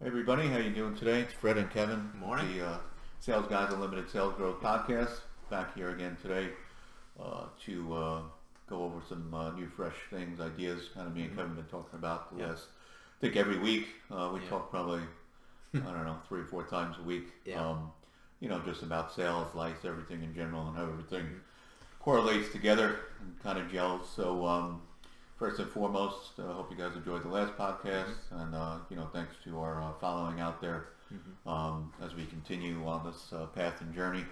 Hey everybody, how you doing today? It's Fred and Kevin, Morning. the Sales Guys Unlimited Sales Growth Podcast. Back here again today to go over some new, fresh things, ideas. Kind of me and Kevin been talking about the last. I think every week we talk probably I don't know 3 or 4 times a week. Just about sales, life, everything in general, and how everything correlates together and kind of gels. So. First and foremost, I hope you guys enjoyed the last podcast, and thanks to our following out there as we continue on this path and journey.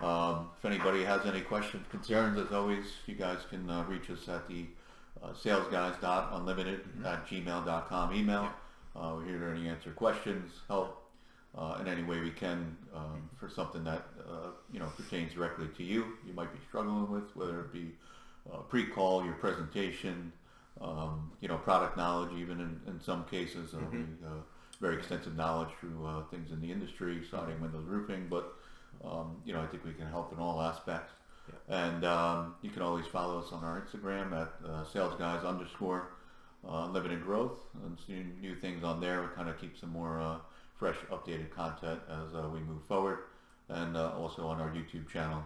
If anybody has any questions, concerns, as always, you guys can reach us at the salesguys.unlimited@gmail.com email. We're here to answer questions, help in any way we can for something that pertains directly to you. You might be struggling with, whether it be pre-call, your presentation, product knowledge, even in some cases, very extensive knowledge through things in the industry, siding, windows, roofing, but I think we can help in all aspects. And you can always follow us on our Instagram at salesguys_limited growth, and see new things on there. We kind of keep some more fresh, updated content as we move forward, and also on our YouTube channel.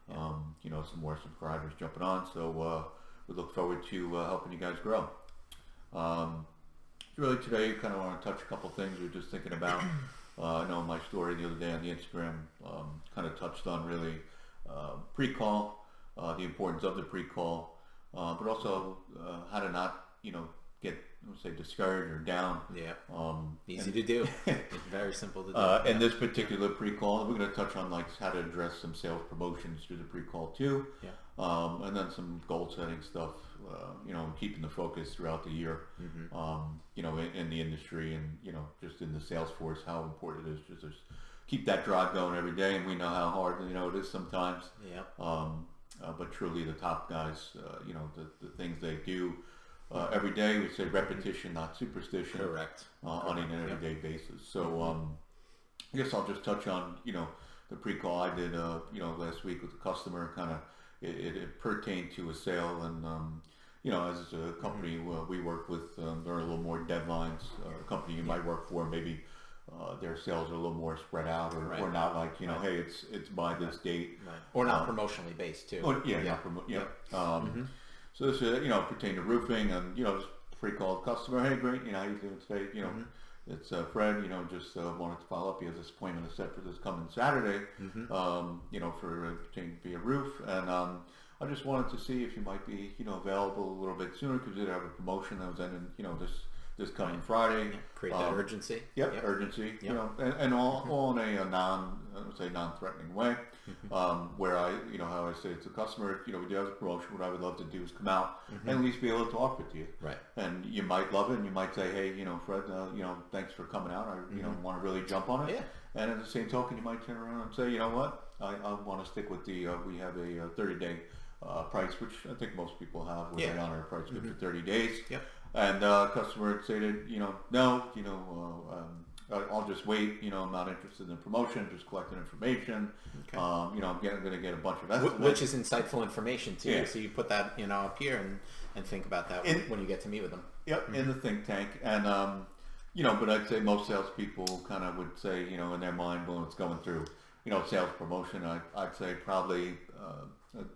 Some more subscribers jumping on, so we look forward to helping you guys grow. Really today, kind of want to touch a couple things we were just thinking about. I know my story the other day on the Instagram kind of touched on really pre-call, the importance of the pre-call, but also how to not, get, let's say, discouraged or down. Easy to do. It's very simple to do. In this particular pre-call, we're going to touch on how to address some sales promotions through the pre-call too, and then some goal setting stuff. Keeping the focus throughout the year. In the industry and just in the sales force, how important it is just keep that drive going every day. And we know how hard it is sometimes. But truly, the top guys, the things they do. Every day, we say repetition, not superstition. Correct. On an everyday basis. So I guess I'll just touch on the pre-call I did last week with the customer. Kind of it pertained to a sale, and as a company we work with, there are a little more deadlines. A company you might work for, maybe their sales are a little more spread out, or not like hey, it's by this date, or not promotionally based too. So this pertain to roofing, and just pre-call customer. Hey, great, how you doing today? It's Fred. Just wanted to follow up. He has this appointment set for this coming Saturday. For pertaining to be a roof, and I just wanted to see if you might be available a little bit sooner, because we did have a promotion that was ending this coming Friday. Create that urgency. Urgency. And all in a non-threatening way. Where I, how I say to the customer, we do have a promotion. What I would love to do is come out and at least be able to offer it to you. Right. And you might love it, and you might say, hey, Fred, thanks for coming out. I, want to really jump on it. Yeah. And at the same token, you might turn around and say, you know what, I want to stick with the, we have a 30-day price, which I think most people have, where they honor a price good for 30 days. And customer would say that, no, I'll just wait. I'm not interested in promotion. Just collecting information. Okay. I'm going to get a bunch of estimates, which is insightful information too. Yeah. So you put that up here and think about that when you get to meet with them. In the think tank, and but I'd say most salespeople kind of would say, in their mind when it's going through, sales promotion, I'd say probably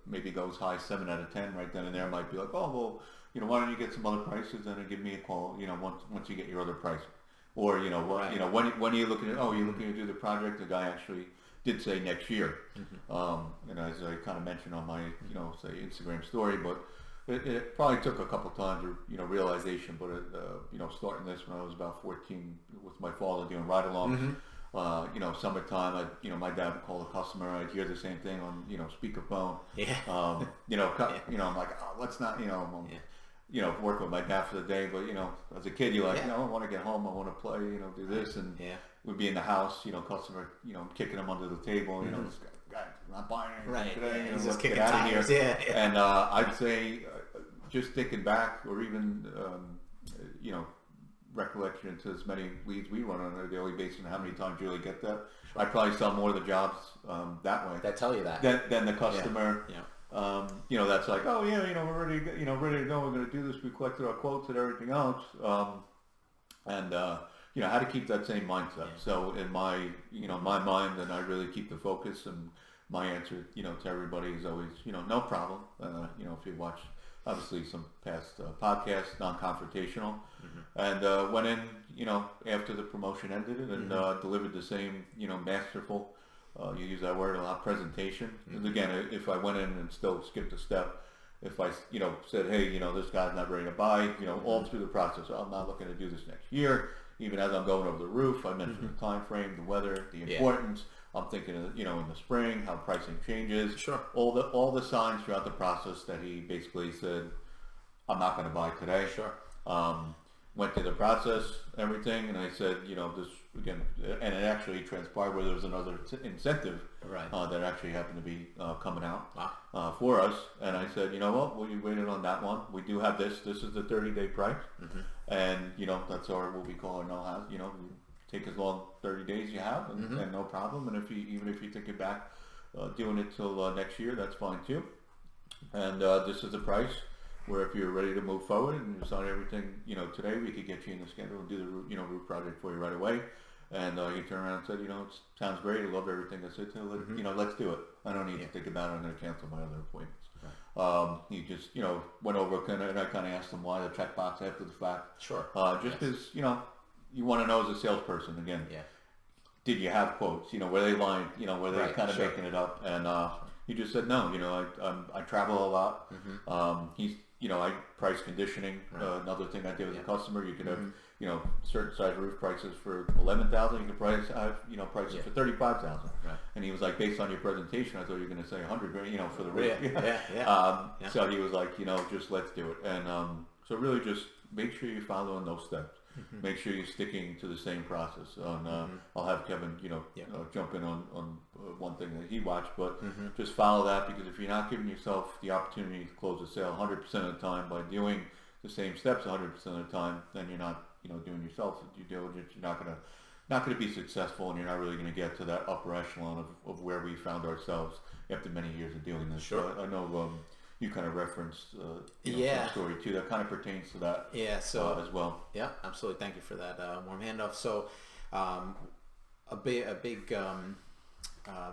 maybe goes high 7 out of 10 right then and there. Might be like, oh well, why don't you get some other prices and then give me a call, once you get your other price. Or, when are you looking at, you're looking to do the project? The guy actually did say next year. And as I kind of mentioned on my, say Instagram story, but it probably took a couple times, realization, but starting this when I was about 14 with my father doing ride-alongs, summertime, my dad would call the customer, I'd hear the same thing on, speakerphone. I'm like, oh, let's not, work with my dad for the day, but as a kid, you're like, I want to get home, I want to play, do this, and we'd be in the house, customer, kicking him under the table, this guy not buying anything today, he's just kicking out of tires. here. And I'd say, just thinking back, or even recollection to as many leads we run on a daily basis, and how many times you really get that, I probably sell more of the jobs that way. That tell you that. Than the customer. That's like, oh yeah, we're ready to go, we're going to do this. We collected our quotes and everything else, and how to keep that same mindset. So in my, my mind, and I really keep the focus, and my answer, to everybody is always, no problem. If you watch, obviously, some past podcasts, non-confrontational, and went in, after the promotion ended and delivered the same, masterful, you use that word a lot, presentation. And again, if I went in and still skipped a step, if I, said, hey, this guy's not ready to buy, all through the process, I'm not looking to do this next year. Even as I'm going over the roof, I mentioned the time frame, the weather, the importance. I'm thinking of, in the spring, how pricing changes. Sure. All the signs throughout the process that he basically said, I'm not going to buy today. Sure. Went through the process, everything, and I said, this again, and it actually transpired where there was another incentive that actually happened to be coming out for us. And I said, you know what, we waited on that one. We do have this. This is the 30-day price, and that's what we call our no-house. You take as long 30 days you have, and no problem. And even if you take it back, doing it till next year, that's fine too. And this is the price. Where if you're ready to move forward and you sign everything, today, we could get you in the schedule and do the, roof project for you right away. And he turned around and said, it sounds great. I love everything. I said, let's do it. I don't need to think about it. I'm going to cancel my other appointments. Right. He just, went over and I kind of asked him why the checkbox after the fact. Sure. Just because, you want to know as a salesperson, again, yeah. Did you have quotes? Were they lying? Were they kind of making it up? And he just said, no, I travel a lot. He's, I price conditioning. Another thing I did with a customer, you could have, certain size roof prices for 11,000. You could price it for 35,000. Right. And he was like, based on your presentation, I thought you were going to say 100, for the roof. So he was like, just let's do it. And so really, just make sure you're following those steps. Make sure you're sticking to the same process. I'll have Kevin, jump in on one thing that he watched, but just follow that, because if you're not giving yourself the opportunity to close a sale 100% of the time by doing the same steps 100% of the time, then you're not, doing yourself due diligence. You're not gonna be successful, and you're not really gonna get to that upper echelon of where we found ourselves after many years of doing this. Sure. So I know. You kind of referenced some story too that kind of pertains to that as well. Yeah, absolutely. Thank you for that warm handoff. So a big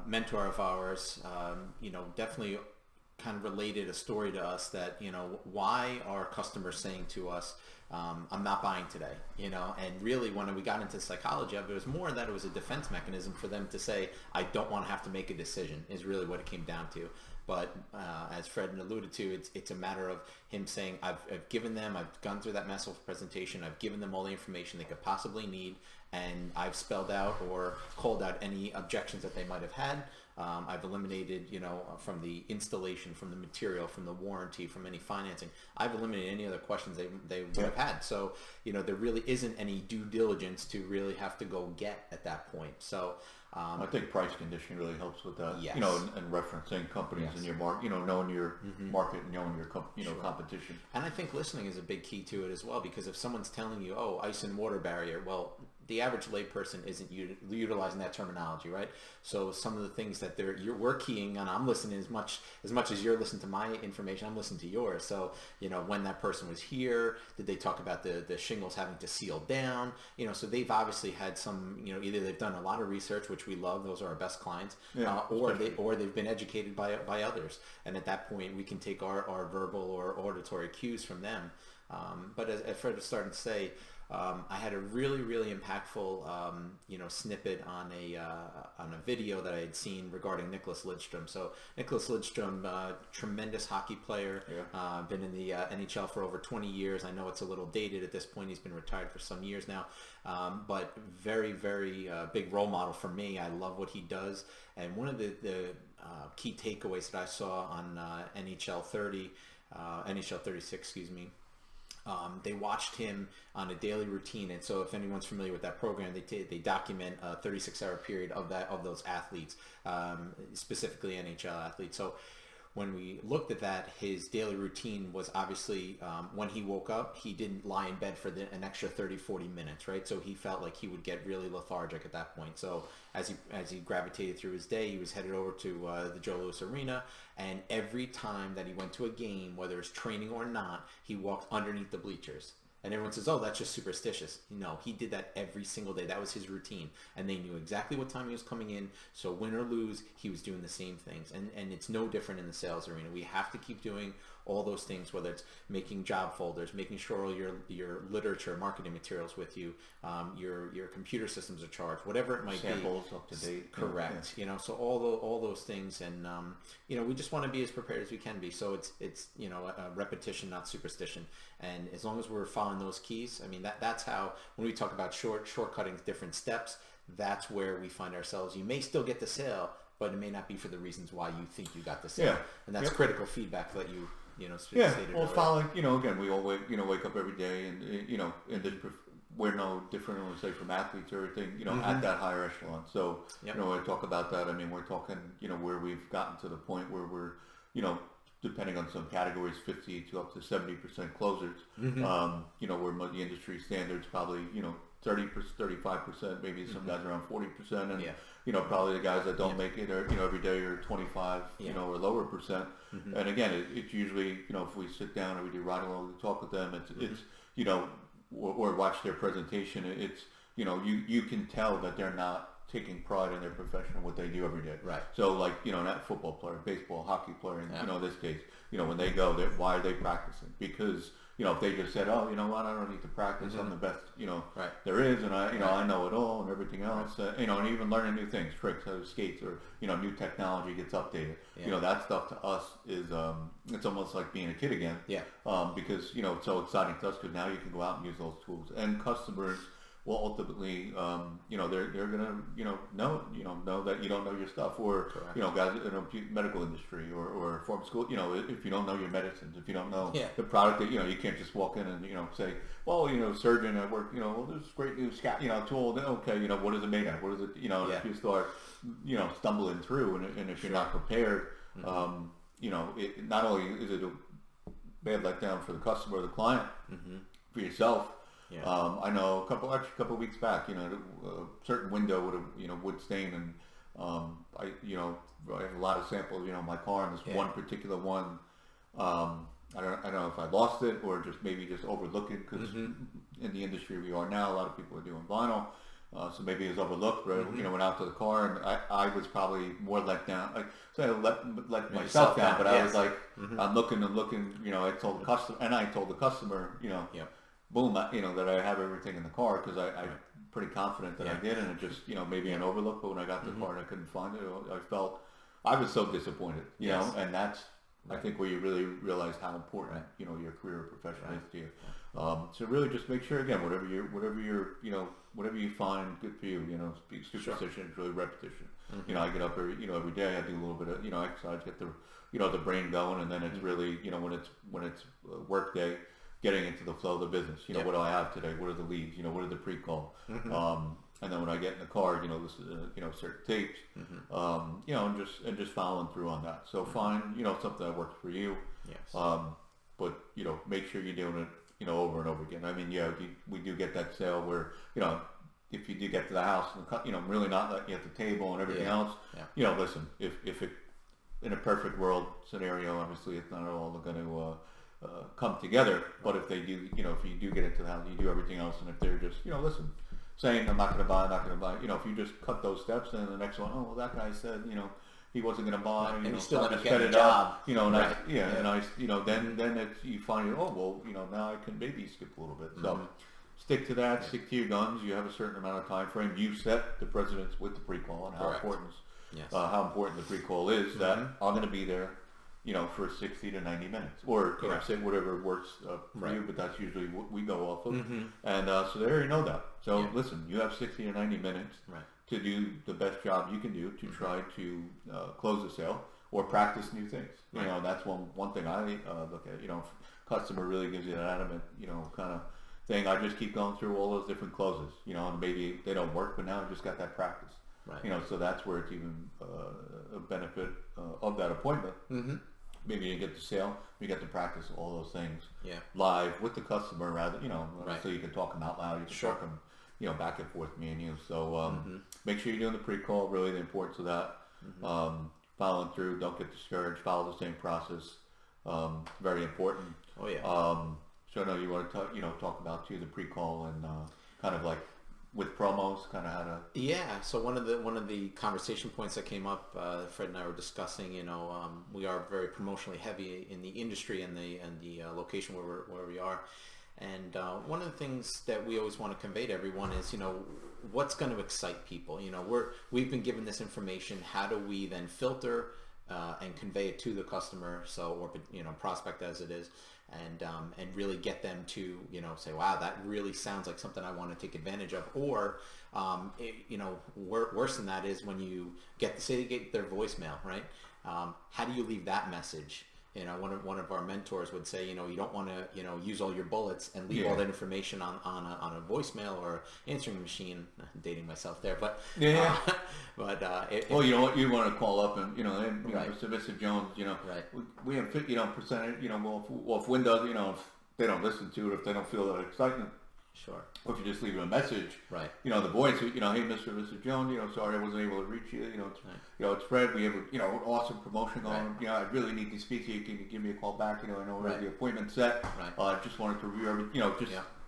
mentor of ours, definitely kind of related a story to us that, why are customers saying to us, I'm not buying today, and really when we got into psychology of it, was more that it was a defense mechanism for them to say, I don't want to have to make a decision, is really what it came down to. But as Fred alluded to, it's a matter of him saying, I've given them, I've gone through that massive presentation, I've given them all the information they could possibly need, and I've spelled out or called out any objections that they might have had. I've eliminated, from the installation, from the material, from the warranty, from any financing. I've eliminated any other questions they would have had. So, there really isn't any due diligence to really have to go get at that point. So, I think price conditioning really helps with that. Yes. And referencing companies in your market, knowing your market and knowing your competition. And I think listening is a big key to it as well, because if someone's telling you, oh, ice and water barrier, well, the average layperson isn't utilizing that terminology, right? So some of the things that we're keying on, I'm listening as much as you're listening to my information, I'm listening to yours. So, when that person was here, did they talk about the shingles having to seal down? So they've obviously had some, either they've done a lot of research, which we love, those are our best clients, or they've been educated by others. And at that point, we can take our verbal or auditory cues from them. But as Fred was starting to say, I had a really, really impactful, snippet on a video that I had seen regarding Nicholas Lidstrom. So Nicholas Lidstrom, tremendous hockey player, been in the NHL for over 20 years. I know it's a little dated at this point. He's been retired for some years now, but very, very big role model for me. I love what he does. And one of the key takeaways that I saw on NHL 36, excuse me, they watched him on a daily routine, and so if anyone's familiar with that program, they document a 36-hour period of those athletes, specifically NHL athletes. So when we looked at that, his daily routine was obviously when he woke up, he didn't lie in bed for an extra 30-40 minutes, right? So he felt like he would get really lethargic at that point. So as he gravitated through his day, he was headed over to the Joe Louis Arena, and every time that he went to a game, whether it's training or not, he walked underneath the bleachers. And everyone says, oh, that's just superstitious. No, he did that every single day. That was his routine. And they knew exactly what time he was coming in. So win or lose, he was doing the same things. And it's no different in the sales arena. We have to keep doing all those things, whether it's making job folders, making sure all your literature, marketing materials with you, your computer systems are charged, whatever it might Samples be. up to date. Correct. Yeah. So all those things. And, we just want to be as prepared as we can be. So it's a repetition, not superstition. And as long as we're following those keys, I mean, that's how, when we talk about shortcutting different steps, that's where we find ourselves. You may still get the sale, but it may not be for the reasons why you think you got the sale. Yeah. And that's critical feedback that you Yeah, stated well, earlier. following, again, we all wake up every day, and we're no different, let's say, from athletes or anything, at that higher echelon. So, Yep. when we talk about that, I mean, we're talking, where we've gotten to the point where we're, depending on some categories, 50 to up to 70% closers. Where the industry standards probably, 30%, 35%, maybe some guys around 40%, and probably the guys that don't make it are, every day are 25, or lower percent. And again, it's usually, if we sit down and we do ride along, we talk with them, it's or watch their presentation, it's, you can tell that they're not taking pride in their profession and what they do every day. Right. So like, that football player, baseball, hockey player, and in this case, when they go, why are they practicing? Because, if they just said, oh, you know what, I don't need to practice, I'm the best, Right. there is, and I know it all and everything else, and even learning new things, tricks, how to skate, or, new technology gets updated. Yeah. That stuff to us is, it's almost like being a kid again. Yeah. Because, it's so exciting to us because now you can go out and use those tools, and customers will ultimately, they're gonna, know that you don't know your stuff, or, Correct. Guys in the medical industry or pharma school, if you don't know your medicines, if you don't know Yeah. the product that, you can't just walk in and, say, well, surgeon at work, well, there's great new tool, okay, what is it made of? What is it, if you start, stumbling through, and if you're not prepared, it not only is it a bad letdown for the customer or the client, for yourself. Yeah. I know a couple of weeks back, a certain window would stain, and I have a lot of samples, in my car, and this one particular one, I don't know if I lost it or maybe overlooked it, because in the industry we are now, a lot of people are doing vinyl, so maybe it was overlooked, but went out to the car, and I was probably more let down, so I let myself down, but I was like, I'm looking, I told the customer, and I told the customer, boom, that I have everything in the car, because I'm pretty confident that I did, and it just, maybe an overlook, but when I got to the car and I couldn't find it, I was so disappointed, know, and that's, I think, where you really realize how important, your career or profession is to you. So really just make sure, again, whatever you find good for you, superstition is really repetition. I get up every day, I do a little bit of, exercise, get the, the brain going, and then it's really, when it's work day, getting into the flow of the business. What do I have today? What are the leads? What are the pre-call? And then when I get in the car, listen to, certain tapes, and just following through on that. So find, something that works for you. Yes. But, make sure you're doing it, over and over again. I mean, we do get that sale where, if you do get to the house, and really not letting you at the table and everything else, listen, if it, in a perfect world scenario, obviously it's not all going to, come together, but if they do, if you do get into the house, you do everything else, and if they're just, listen, saying I'm not going to buy, if you just cut those steps, then the next one, oh, well, that guy said, he wasn't going to buy, and you so still I end up just getting set a it job, up, and right. and I, then it's, you find, oh, well, now I can maybe skip a little bit, so stick to that, stick to your guns, you have a certain amount of time frame, you set the precedence with the pre-call, and how important the pre-call is, that I'm going to be there, for 60 to 90 minutes, or say whatever works for you, but that's usually what we go off of, and so they already know that. So listen, you have 60 to 90 minutes to do the best job you can do to try to close the sale or practice new things. That's one thing I look at. If customer really gives you that adamant, kind of thing, I just keep going through all those different closes, and maybe they don't work, but now I just got that practice. Right. So that's where it's even a benefit of that appointment. Maybe you get the sale, you get to practice all those things live with the customer, rather, so you can talk them out loud, you can talk them, back and forth, me and you. So make sure you're doing the pre-call, really the importance of that. Following through, don't get discouraged, follow the same process, very important. Oh yeah. So I know you want to talk about too the pre-call and kind of like with promos, kind of how to. Yeah. So one of the conversation points that came up, Fred and I were discussing. We are very promotionally heavy in the industry and the location where we are. And one of the things that we always want to convey to everyone is, what's going to excite people. We've been given this information. How do we then filter and convey it to the customer, or prospect as it is, and really get them to say, wow, that really sounds like something I want to take advantage of. Or worse than that is when you say they get their voicemail, right? How do you leave that message? One of our mentors would say, you don't want to, use all your bullets and leave all that information on a voicemail or answering machine. I'm dating myself there, but Well, you know what, you want to call up and Right. Mr. Jones, Right. we have percentage, well, if Windows, if they don't listen to it, if they don't feel that excitement, Sure. or if you just leave them a message, Right. the voice, hey, Mr. Jones, sorry I wasn't able to reach you, it's Fred, we have awesome promotion going, I really need to speak to you, can you give me a call back, I know we have the appointment set, Right. just wanted to review everything,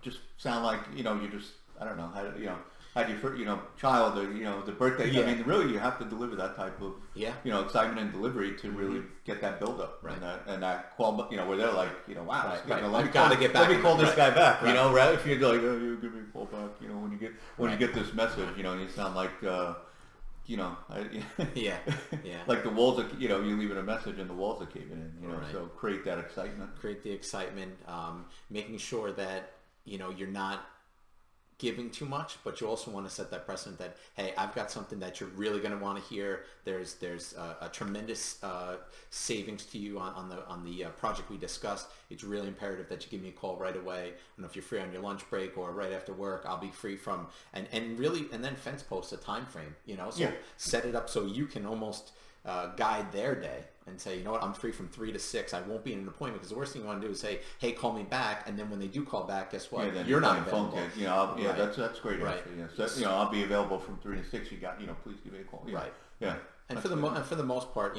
just sound like, you just, I don't know, had your child, or, the birthday, Yeah. I mean, really you have to deliver that type of, Yeah. excitement and delivery to really get that build up, Right. and that call, where they're like, wow, Right, let right. me You gotta get back let me in call it, this right. guy back, Right. right? If you're like, oh, you give me a call back, when you Right. get this message, and you sound like, Yeah. Yeah. like the walls are, you leaving a message and the walls are caving in, Right. so create that excitement. Create the excitement, making sure that you're not giving too much, but you also want to set that precedent that, hey, I've got something that you're really going to want to hear. There's a tremendous savings to you on the project we discussed. It's really imperative that you give me a call right away. I don't know if you're free on your lunch break or right after work. I'll be free from and then fence post a time frame. So set it up so you can almost guide their day and say, I'm free from 3 to 6. I won't be in an appointment, because the worst thing you want to do is say, hey, call me back. And then when they do call back, guess what? Then You're not phone available. tag. Right. That's great. Right. Actually, so, I'll be available from 3 to 6. You got, please give me a call. Yeah. Right. Yeah. And for the most part,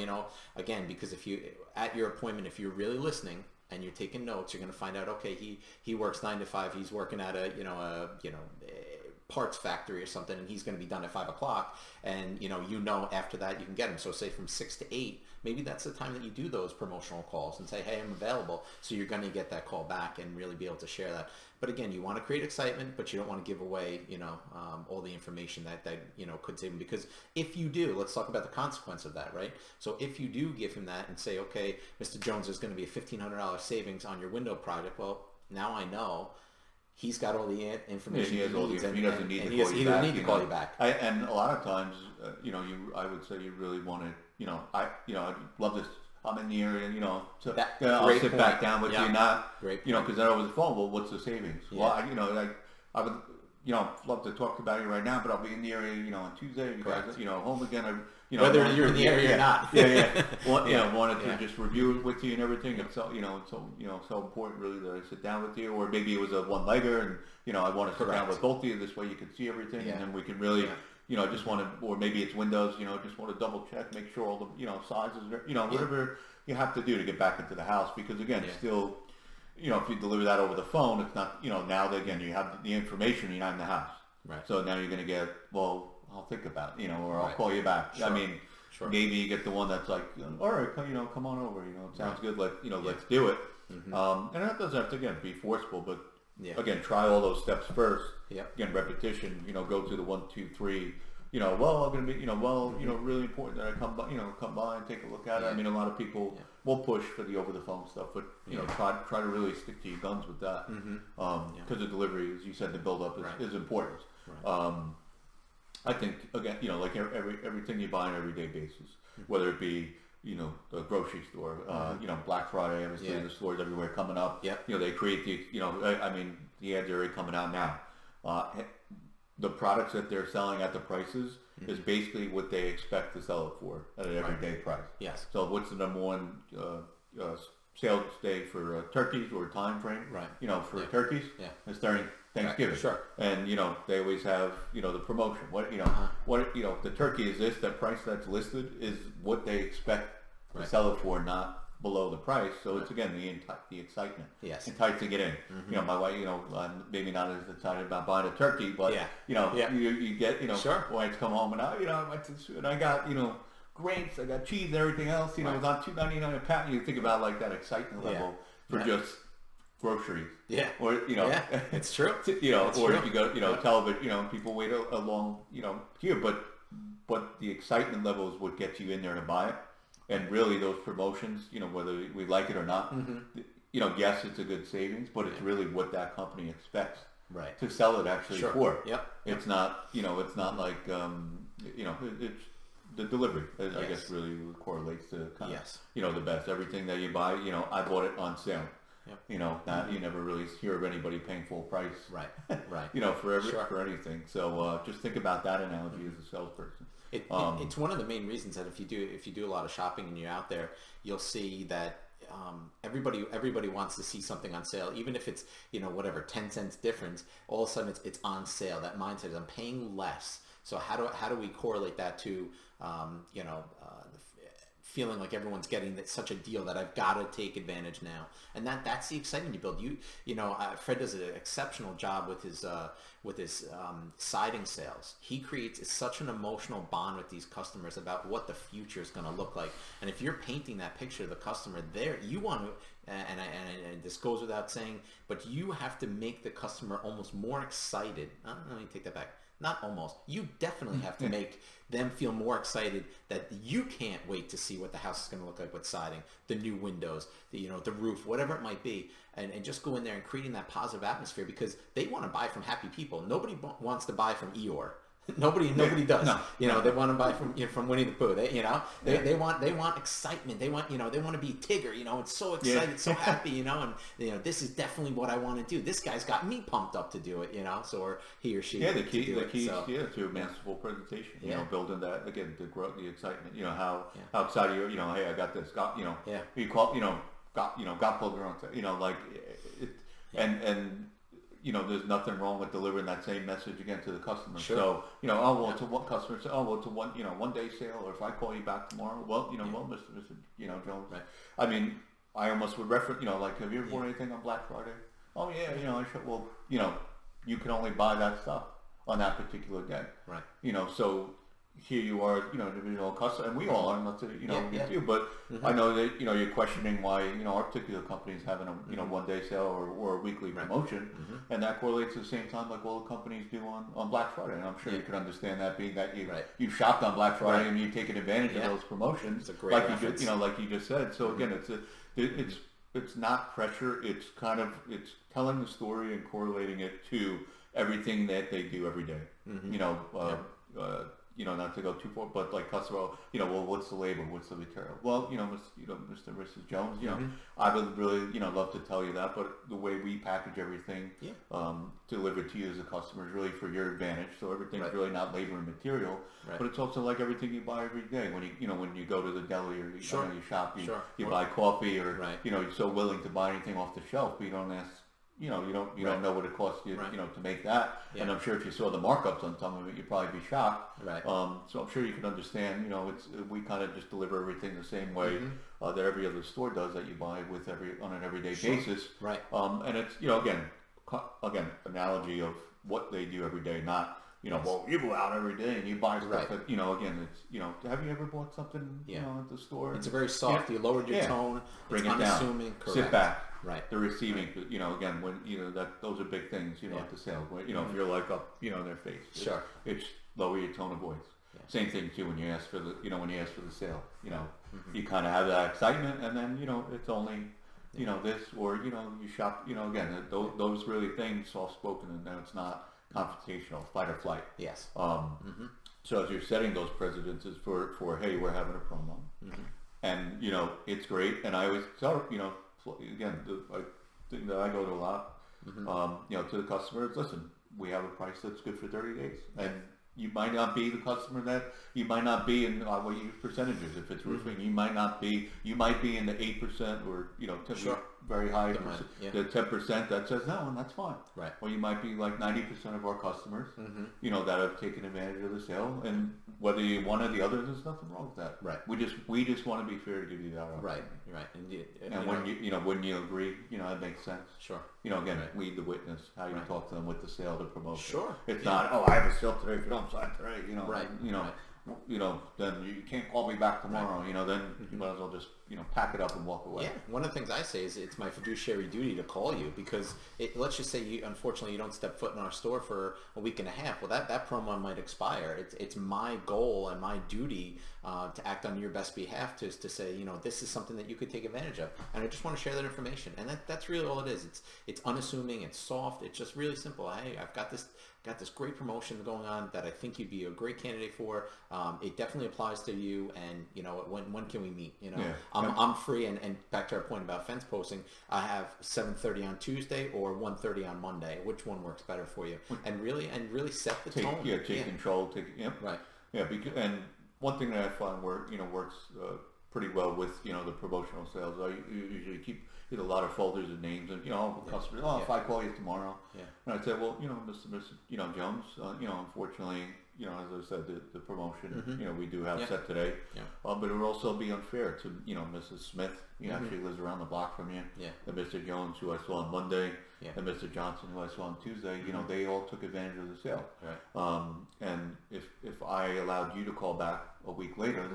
again, because if you at your appointment, if you're really listening and you're taking notes, you're going to find out, okay, he works 9 to 5. He's working at a parts factory or something, and he's going to be done at 5 o'clock. And after that you can get him. So say from 6 to 8, maybe that's the time that you do those promotional calls and say, hey, I'm available. So you're going to get that call back and really be able to share that. But again, you want to create excitement, but you don't want to give away, all the information that could save him. Because if you do, let's talk about the consequence of that, right? So if you do give him that and say, okay, Mr. Jones, there's going to be a $1,500 savings on your window project. Well, now I know he's got all the information he has all the, needs, he doesn't need to he call doesn't you back. need to call you back. And a lot of times, I would say you really want to, I'd love this. I'm in the area, I'll great sit point. back down with Yeah. you, not, Great because then over the phone, well, what's the savings? Yeah. Well, I would, love to talk about it right now, but I'll be in the area, on Tuesday. You guys, Correct. home again. Whether you're in the area or not. Wanted to just review it with you and everything. It's so, so important really that I sit down with you, or maybe it was a one-legger and, I want to sit down Correct. with both of you. This way you can see everything, Yeah. and then we can really, just want to, or maybe it's Windows, just want to double check, make sure all the, sizes, whatever you have to do to get back into the house, because again, still, if you deliver that over the phone, it's not, now that again, you have the information, you're not in the house. Right. So now you're going to get, well, I'll think about it, or I'll Right. call you back. Sure. I mean, Sure. maybe you get the one that's like, all right, come on over, it sounds good. Let's do it. Mm-hmm. And that doesn't have to, again, be forceful, but Yeah. again, try all those steps first. Yep. Again, repetition, go to the 1, 2, 3, well, I'm going to be, really important that I come by and take a look at it. Yeah. I mean, a lot of people Yeah. will push for the over the phone stuff, but, try to really stick to your guns with that. Because the delivery, as you said, the build up Right. is important. Right. I think, again, like everything you buy on an everyday basis, whether it be, the grocery store, Black Friday, obviously Yeah. the stores everywhere coming up. Yep. They create the, I mean, the ads are already coming out now. The products that they're selling at the prices is basically what they expect to sell it for at an everyday price. Yes. So what's the number one sales day for turkeys or time frame? Right. For Yeah. turkeys, Yeah. it's during Thanksgiving. Sure. And they always have the promotion. What the turkey is this, the price that's listed is what they expect to Right. sell it for, not below the price. So it's again the excitement, Yes. enticing it in. You know, my wife, maybe not as excited about buying a turkey, but Yeah. you get Sure. wives come home and I went to the store and I got grapes, I got cheese, and everything else. It was on $2.99 a pound. You think about like that excitement level for just groceries. Yeah. Or Yeah, it's true. It's or true. if you go television, people wait a long queue, but the excitement level is what gets you in there to buy it. And really those promotions, whether we like it or not, yes, it's a good savings, but it's really what that company expects Right. to sell it actually for. Yep. It's not, it's not like, it's the delivery, I Yes. guess really correlates to kind of, Yes. the best. Everything that you buy, I bought it on sale. Yep. You never really hear of anybody paying full price. Right. Right. For anything. So just think about that analogy as a salesperson. It's one of the main reasons that if you do a lot of shopping and you're out there, you'll see that everybody wants to see something on sale, even if it's whatever 10 cents difference. All of a sudden it's on sale. That mindset is I'm paying less. So how do we correlate that to feeling like everyone's getting such a deal that I've got to take advantage now, and that's the excitement you build. Fred does an exceptional job with his siding sales. He creates such an emotional bond with these customers about what the future is going to look like, and if you're painting that picture of the customer there, you want to, and this goes without saying, but you have to make the customer almost more excited. Let me take that back. Not almost. You definitely have to make them feel more excited that you can't wait to see what the house is going to look like with siding, the new windows, the roof, whatever it might be, and just go in there and creating that positive atmosphere, because they want to buy from happy people. Nobody wants to buy from Eeyore. Nobody does. No. They want to buy from Winnie the Pooh. They want excitement. They want to be Tigger. It's so excited, so happy. And this is definitely what I want to do. This guy's got me pumped up to do it. So or he or she. Yeah, the key to a Yeah. masterful presentation. Yeah. Building that again, the growth, the excitement. How excited you. Hey, I got this. Got Yeah. You call got pulled around. Like it, and. There's nothing wrong with delivering that same message again to the customer. Sure. So, to one customer say, to one day sale, or if I call you back tomorrow, well, Mr. Jones. Right. I mean, I almost would reference, like, have you ever bought anything on Black Friday? Oh yeah, I should. Well, you can only buy that stuff on that particular day. Right. So here you are, individual customer, and we all are, not to, Yeah. you, but I know that, you're questioning why, our particular company is having a, one day sale or a weekly promotion, and that correlates at the same time like all the companies do on Black Friday, and I'm sure you can understand that being that you shopped on Black Friday and you've taken advantage of those promotions, it's a great reference. like you just said. So again, it's not pressure, it's kind of, it's telling the story and correlating it to everything that they do every day. Not to go too far, but like customer, well, what's the labor, what's the material? Well, Mr. and Mrs. Jones, I would really, love to tell you that, but the way we package everything, delivered to you as a customer is really for your advantage. So everything's really not labor and material, but it's also like everything you buy every day. When when you go to the deli or you shop, you buy coffee, or you're so willing to buy anything off the shelf, but you don't ask. You don't know what it costs you, to make that. Yeah. And I'm sure if you saw the markups on some of it, you'd probably be shocked. Right. So I'm sure you can understand. We kind of just deliver everything the same way that every other store does that you buy with on an everyday basis. Right. And it's again analogy of what they do every day, not. Well, you go out every day and you buy stuff that, again, it's, have you ever bought something, at the store? It's a very soft, you lowered your tone, bring it's it unassuming, down, correct. sit back. Right. The receiving, again, when, those are big things, at the sale. If you're like up, in their face. Sure. It's lower your tone of voice. Yeah. Same thing too when you ask for the, the sale, you kind of have that excitement, and then, it's only, this, or, you shop, again, those really things soft spoken, and then it's not confrontational, fight or flight. Yes. So as you're setting those precedences for hey, we're having a promo, and it's great, and I always tell again, the thing that I go to a lot, to the customers, listen, we have a price that's good for 30 days, and you might not be the customer that you might not be in we use percentages if it's roofing, you might be in the 8% or very high, Demand, yeah. the 10% that says no, and that's fine. Right. Or you might be like 90% of our customers, that have taken advantage of the sale, and whether you one or the other, there's nothing wrong with that. Right. We just want to be fair to give you that opportunity. Right. And when you agree, it makes sense. Sure. Again, Right. lead the witness, how you talk to them with the sale, the promotion. Sure. It's not, oh, I have a sale today, if you don't sign today, Right. then you can't call me back tomorrow, then you might as well just, pack it up and walk away. Yeah, one of the things I say is it's my fiduciary duty to call you because let's just say unfortunately you don't step foot in our store for a week and a half. Well, that promo might expire. It's my goal and my duty to act on your best behalf to say, this is something that you could take advantage of. And I just want to share that information. And that's really all it is. It's unassuming, it's soft, it's just really simple. I've got this great promotion going on that I think you'd be a great candidate for. It definitely applies to you, and when can we meet? I'm free, and back to our point about fence posting, I have 7:30 on Tuesday or 1:30 on Monday. Which one works better for you? And really set the tone. Take control. Right. Yeah, and one thing that I find works pretty well with the promotional sales. I usually keep a lot of folders of names and customers. If I call you tomorrow, and I'd say, well, Mr. Jones, unfortunately, as I said, the promotion, we do have set today, but it would also be unfair to Mrs. Smith, he actually lives around the block from you, and Mr. Jones, who I saw on Monday, and Mr. Johnson, who I saw on Tuesday, they all took advantage of the sale. Right. And if I allowed you to call back a week later,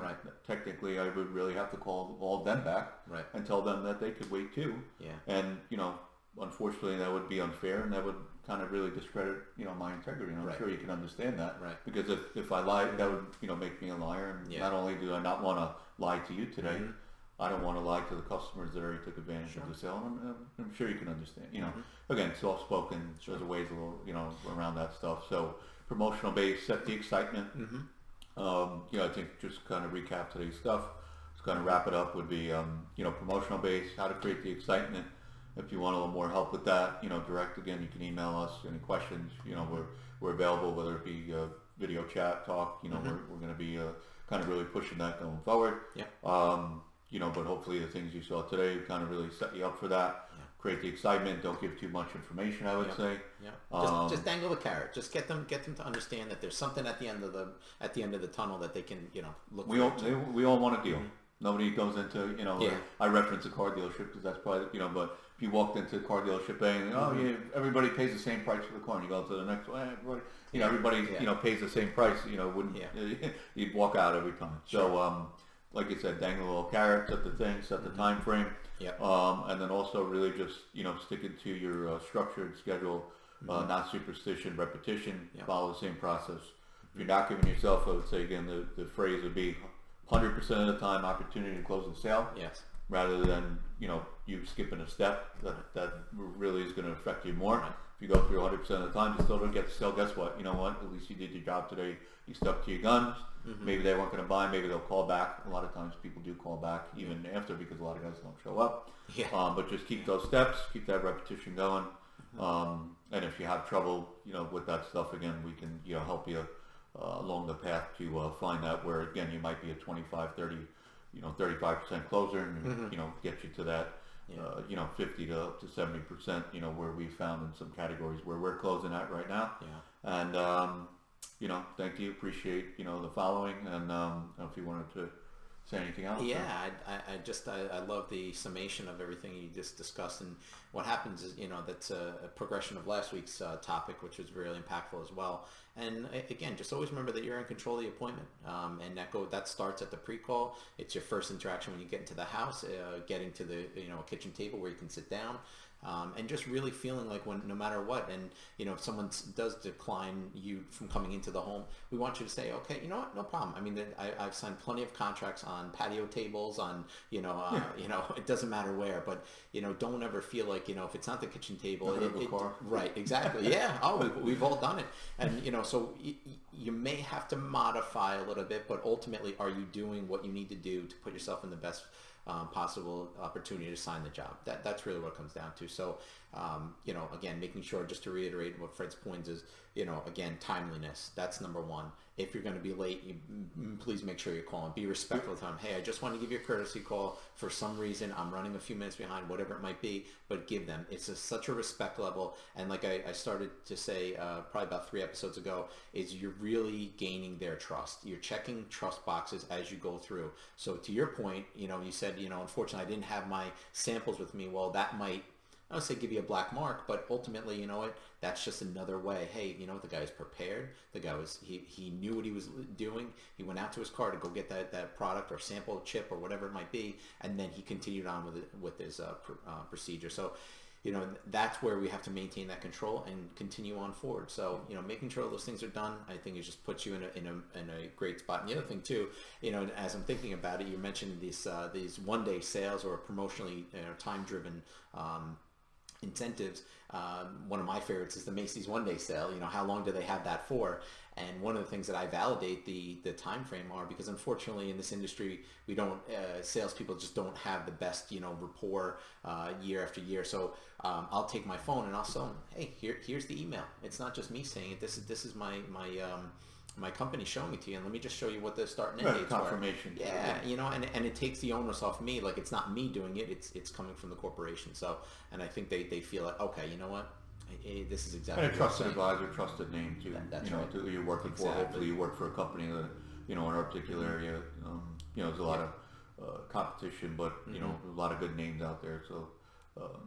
technically I would really have to call all of them back and tell them that they could wait too. And unfortunately that would be unfair, and that would kind of really discredit my integrity. And I'm sure you can understand that. Because if I lied, that would make me a liar. And not only do I not want to lie to you today, I don't want to lie to the customers that already took advantage of the sale. And I'm sure you can understand. Again, soft-spoken. There's a ways a little around that stuff. So promotional base, set the excitement. I think just kind of recap today's stuff. Just kind of wrap it up would be promotional base, how to create the excitement. If you want a little more help with that, direct again, you can email us any questions. We're available, whether it be video chat, talk. We're going to be kind of really pushing that going forward. But hopefully the things you saw today kind of really set you up for that. Create the excitement. Don't give too much information, I would say. Just dangle the carrot. Just get them to understand that there's something at the end of the tunnel that they can look. We all want a deal. Nobody goes into I reference a car dealership because that's probably but if you walked into a car dealership and everybody pays the same price for the car, and you go to the next one, everybody pays the same price, wouldn't you'd walk out every time. So like I said, dangle a little carrot, set the thing, set the time frame, and then also really just sticking to your structured schedule, not superstition, repetition, follow the same process. If you're not giving yourself, I would say again, the phrase would be 100% of the time opportunity to close the sale, rather than you skipping a step that really is going to affect you more. If you go through 100% of the time, you still don't get the sale. Guess what? You know what? At least you did your job today. You stuck to your guns. Maybe they weren't going to buy. Maybe they'll call back. A lot of times people do call back even after, because a lot of guys don't show up. But just keep those steps. Keep that repetition going. And if you have trouble, with that stuff, again, we can help you along the path to find out where, again, you might be a 25, 30, 35% closer, and get you to that 50 to 70%, where we found in some categories where we're closing at right now. And thank you, appreciate the following, and I don't know if you wanted to say anything else. I love the summation of everything you just discussed, and what happens is that's a progression of last week's topic, which was really impactful as well. And again, just always remember that you're in control of the appointment, and that starts at the pre-call. It's your first interaction when you get into the house, getting to the kitchen table where you can sit down. And just really feeling like no matter what, and if someone does decline you from coming into the home, we want you to say, okay, you know what, no problem. I mean, I've signed plenty of contracts on patio tables, on it doesn't matter where, but don't ever feel like if it's not the kitchen table, right, exactly, we've all done it, and so you may have to modify a little bit, but ultimately, are you doing what you need to do to put yourself in the best possible opportunity to sign the job? That's really what it comes down to. So Again, making sure, just to reiterate what Fred's point is, again, timeliness. That's number one. If you're going to be late, please make sure you're calling. Be respectful of time. Hey, I just want to give you a courtesy call. For some reason, I'm running a few minutes behind, whatever it might be, but give them. It's such a respect level. And like I started to say probably about 3 episodes ago, is you're really gaining their trust. You're checking trust boxes as you go through. So to your point, you said, unfortunately, I didn't have my samples with me. Well, that might, I would say, give you a black mark, but ultimately, you know what? That's just another way. Hey, the guy is prepared. The guy he knew what he was doing. He went out to his car to go get that product or sample chip or whatever it might be, and then he continued on with his procedure. So, that's where we have to maintain that control and continue on forward. So, making sure those things are done, I think it just puts you in a great spot. And the other thing too, as I'm thinking about it, you mentioned these 1-day sales or promotionally time-driven incentives. One of my favorites is the Macy's 1-day sale. How long do they have that for? And one of the things that I validate the time frame are, because unfortunately in this industry we don't salespeople just don't have the best rapport year after year. So I'll take my phone and I'll sell them. Hey, here's the email. It's not just me saying it. This is my company showing it to you, and let me just show you what the start and end dates confirmation. Were. Yeah, and it takes the onus off me. Like, it's not me doing it; it's coming from the corporation. So, and I think they feel like, okay, you know what, this is exactly. And a trusted advisor, trusted name too. That's right. Who you're working for. Hopefully, you work for a company that in our particular area. There's a lot of competition, but a lot of good names out there. So.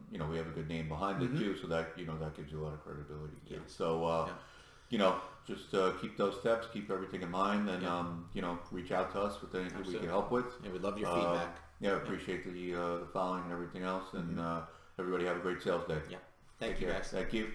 We have a good name behind it too, so that that gives you a lot of credibility too. Yes. So just keep those steps, keep everything in mind, and reach out to us with anything we can help with. Yeah, we'd love your feedback. Appreciate the following and everything else, and everybody have a great sales day. Yeah, thank you guys. Thank you.